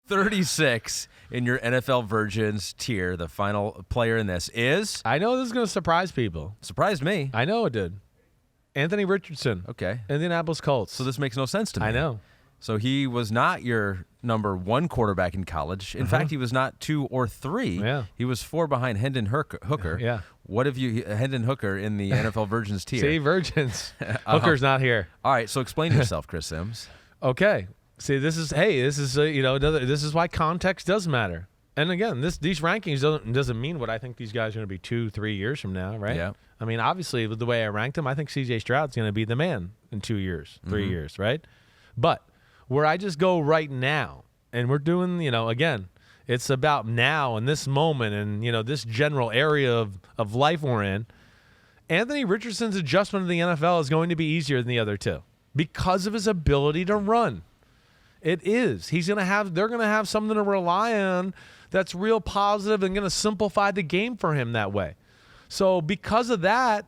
36 in your NFL Virgins tier. The final player in this is? I know this is going to surprise people. Surprised me. I know it did. Anthony Richardson. Okay. Indianapolis Colts. So this makes no sense to me. I know. So he was not your number 1 quarterback in college. In fact, he was not 2 or 3. Yeah. He was 4 behind Hendon Hooker. Yeah. What have you, Hendon Hooker in the NFL Virgins tier? See, Virgins. Hooker's not here. All right, so explain yourself, Chris Simms. Okay. See, this is this is why context does matter. And again, these rankings doesn't mean what I think these guys are going to be 2-3 years from now, right? Yeah. I mean, obviously, with the way I ranked them, I think C.J. Stroud's going to be the man in 2 years, 3 years, right? But where I just go right now, and we're doing, again, it's about now and this moment and, this general area of life we're in. Anthony Richardson's adjustment to the NFL is going to be easier than the other two because of his ability to run. It is. They're going to have something to rely on that's real positive and going to simplify the game for him that way. So because of that,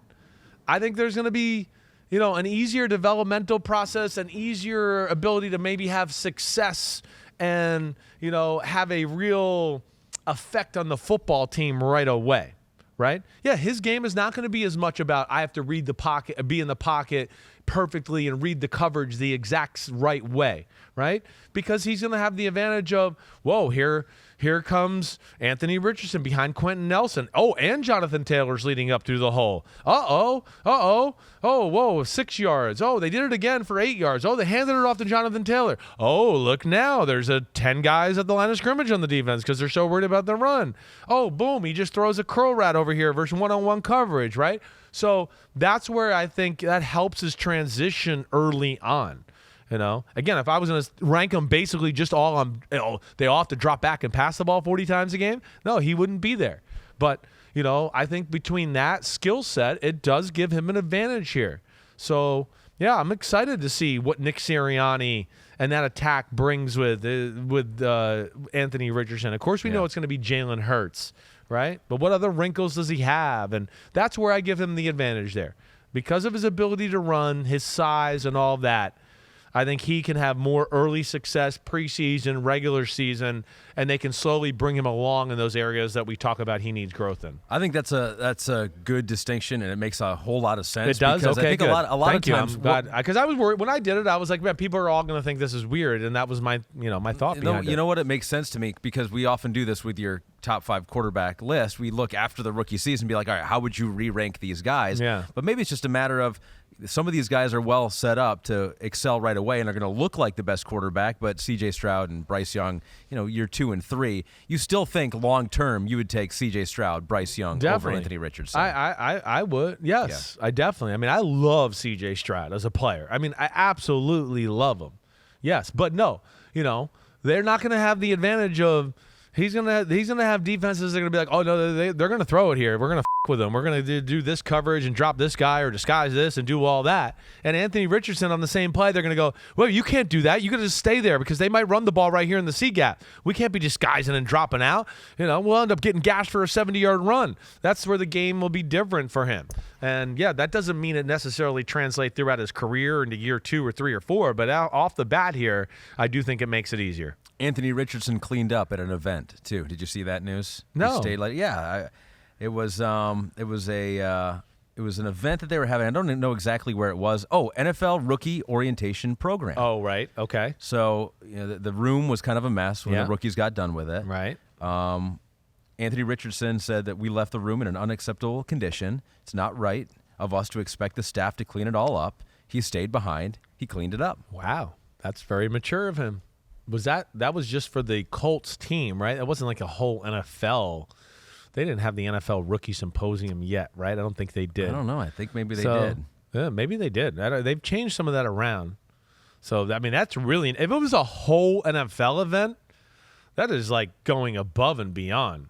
I think there's going to be, an easier developmental process, an easier ability to maybe have success and, have a real effect on the football team right away, right? Yeah, his game is not going to be as much about I have to read the pocket, be in the pocket perfectly and read the coverage the exact right way, right? Because he's going to have the advantage of, whoa, here comes Anthony Richardson behind Quentin Nelson. Oh, and Jonathan Taylor's leading up through the hole. Oh, whoa, 6 yards. Oh, they did it again for 8 yards. Oh, they handed it off to Jonathan Taylor. Oh, look now, there's 10 guys at the line of scrimmage on the defense because they're so worried about the run. Oh, boom, he just throws a curl rat over here versus one-on-one coverage, right? So that's where I think that helps his transition early on. Again, if I was going to rank them basically just all on, they all have to drop back and pass the ball 40 times a game, no, he wouldn't be there. But, I think between that skill set, it does give him an advantage here. So, yeah, I'm excited to see what Nick Sirianni and that attack brings with Anthony Richardson. Of course, we know it's going to be Jalen Hurts, right? But what other wrinkles does he have? And that's where I give him the advantage there. Because of his ability to run, his size, and all that, I think he can have more early success preseason, regular season, and they can slowly bring him along in those areas that we talk about he needs growth in. I think that's a good distinction, and it makes a whole lot of sense. It does? Because okay, I think good. a lot Thank of times, you. Because I was worried. When I did it, I was like, man, people are all going to think this is weird, and that was my thought behind it. You know what? It makes sense to me because we often do this with your top 5 quarterback list. We look after the rookie season and be like, all right, how would you re-rank these guys? Yeah. But maybe it's just a matter of some of these guys are well set up to excel right away and are going to look like the best quarterback, but C.J. Stroud and Bryce Young, year 2 and 3, you still think long-term you would take C.J. Stroud, Bryce Young over Anthony Richardson. I would. Yes, yeah. I definitely. I mean, I love C.J. Stroud as a player. I mean, I absolutely love him. Yes, but no, they're not going to have the advantage of he's gonna have defenses that are gonna be like, oh no, they're gonna throw it here. We're gonna with them. We're gonna do this coverage and drop this guy or disguise this and do all that. And Anthony Richardson on the same play, they're gonna go, well, you can't do that. You gotta just stay there because they might run the ball right here in the C gap. We can't be disguising and dropping out. We'll end up getting gashed for a 70-yard run. That's where the game will be different for him. And yeah, that doesn't mean it necessarily translate throughout his career into year 2 or 3 or 4. But off the bat here, I do think it makes it easier. Anthony Richardson cleaned up at an event too. Did you see that news? No. It was an event that they were having. I don't know exactly where it was. Oh, NFL Rookie Orientation Program. Oh, right. Okay. So the room was kind of a mess when the rookies got done with it. Right. Anthony Richardson said that we left the room in an unacceptable condition. It's not right of us to expect the staff to clean it all up. He stayed behind. He cleaned it up. Wow. That's very mature of him. That was just for the Colts team, right? It wasn't like a whole NFL. They didn't have the NFL Rookie Symposium yet, right? I don't think they did. I don't know. I think maybe they did. Yeah, maybe they did. They've changed some of that around. So, I mean, that's really – if it was a whole NFL event, that is like going above and beyond.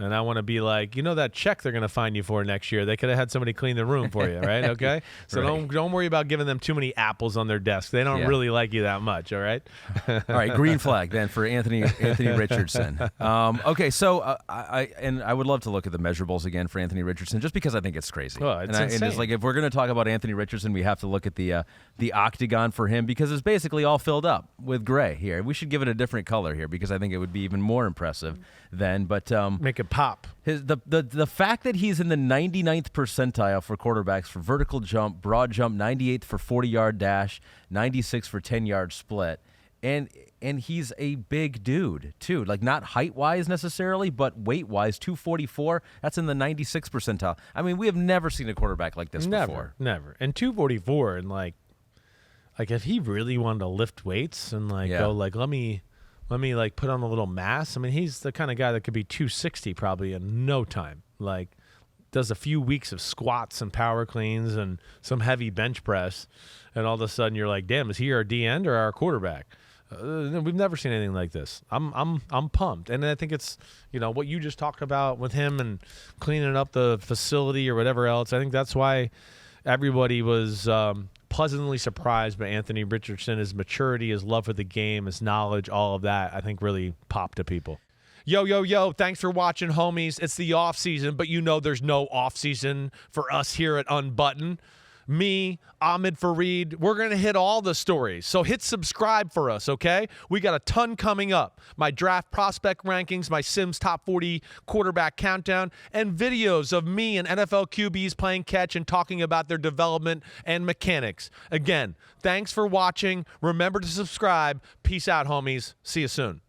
And I want to be like, that check they're going to fine you for next year. They could have had somebody clean the room for you, right? Okay? So Right. don't worry about giving them too many apples on their desk. They don't really like you that much, all right? All right, green flag then for Anthony Richardson. Okay, so I would love to look at the measurables again for Anthony Richardson, just because I think it's crazy. Oh, it's and insane. it's like, if we're going to talk about Anthony Richardson, we have to look at the octagon for him, because it's basically all filled up with gray here. We should give it a different color here, because I think it would be even more impressive then. But Make it pop. the fact that he's in the 99th percentile for quarterbacks for vertical jump, broad jump, 98th for 40-yard dash, 96th for 10-yard split, and he's a big dude too, like not height-wise necessarily, but weight-wise, 244. That's in the 96th percentile. I mean, we have never seen a quarterback like this before. Never. And 244, and like if he really wanted to lift weights and go let me like put on a little mass. I mean, he's the kind of guy that could be 260 probably in no time. Like, does a few weeks of squats and power cleans and some heavy bench press, and all of a sudden you're like, damn, is he our D end or our quarterback? We've never seen anything like this. I'm pumped, and I think it's what you just talked about with him and cleaning up the facility or whatever else. I think that's why everybody was pleasantly surprised by Anthony Richardson. His maturity, his love for the game, his knowledge, all of that, I think really popped to people. Yo, thanks for watching, homies. It's the off season, but there's no off season for us here at Unbuttoned. Me, Ahmed Fareed, we're going to hit all the stories. So hit subscribe for us, okay? We got a ton coming up. My draft prospect rankings, my Simms top 40 quarterback countdown, and videos of me and NFL QBs playing catch and talking about their development and mechanics. Again, thanks for watching. Remember to subscribe. Peace out, homies. See you soon.